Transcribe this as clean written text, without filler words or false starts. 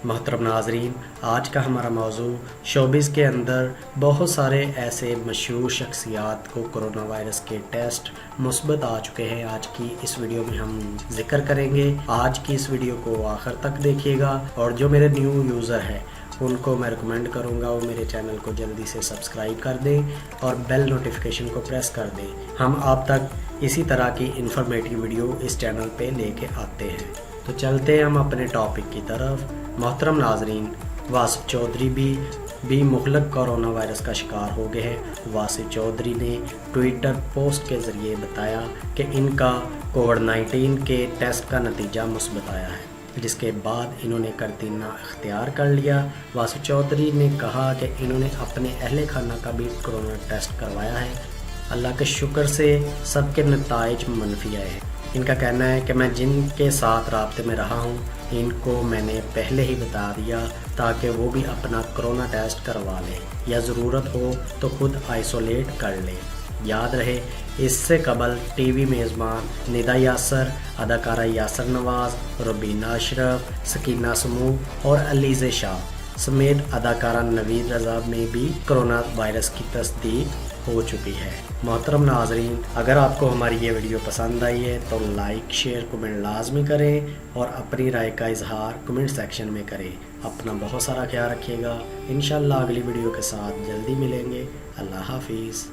محترم ناظرین، آج کا ہمارا موضوع شوبز کے اندر بہت سارے ایسے مشہور شخصیات کو کرونا وائرس کے ٹیسٹ مثبت آ چکے ہیں۔ آج کی اس ویڈیو میں ہم ذکر کریں گے۔ آج کی اس ویڈیو کو آخر تک دیکھیے گا، اور جو میرے نیو یوزر ہیں ان کو میں ریکمینڈ کروں گا وہ میرے چینل کو جلدی سے سبسکرائب کر دیں اور بیل نوٹیفیکیشن کو پریس کر دیں۔ ہم آپ تک اسی طرح کی انفارمیٹیو ویڈیو اس چینل پہ لے کے آتے ہیں۔ تو چلتے ہیں ہم اپنے ٹاپک کی طرف۔ محترم ناظرین، واسف چودھری بھی مہلک کورونا وائرس کا شکار ہو گئے ہیں۔ واسف چودھری نے ٹویٹر پوسٹ کے ذریعے بتایا کہ ان کا کووڈ-19 کے ٹیسٹ کا نتیجہ مثبت آیا ہے، جس کے بعد انہوں نے قرنطینہ اختیار کر لیا۔ واسف چودھری نے کہا کہ انہوں نے اپنے اہل خانہ کا بھی کرونا ٹیسٹ کروایا ہے۔ اللہ کے شکر سے سب کے نتائج منفی آئے ہیں۔ ان کا کہنا ہے کہ میں جن کے ساتھ رابطے میں رہا ہوں ان کو میں نے پہلے ہی بتا دیا تاکہ وہ بھی اپنا کرونا ٹیسٹ کروا لیں یا ضرورت ہو تو خود آئسولیٹ کر لیں۔ یاد رہے، اس سے قبل ٹی وی میزبان ندا یاسر، اداکارہ یاسر نواز، روبینہ اشرف، سکینہ سمو اور علیزہ شاہ سمیت اداکارہ نوید رضا میں بھی کرونا وائرس کی تصدیق ہو چکی ہے۔ محترم ناظرین، اگر آپ کو ہماری یہ ویڈیو پسند آئی ہے تو لائک، شیئر، کمنٹ لازمی کریں اور اپنی رائے کا اظہار کمنٹ سیکشن میں کریں۔ اپنا بہت سارا خیال رکھیے گا۔ انشاءاللہ اگلی ویڈیو کے ساتھ جلدی ملیں گے۔ اللہ حافظ۔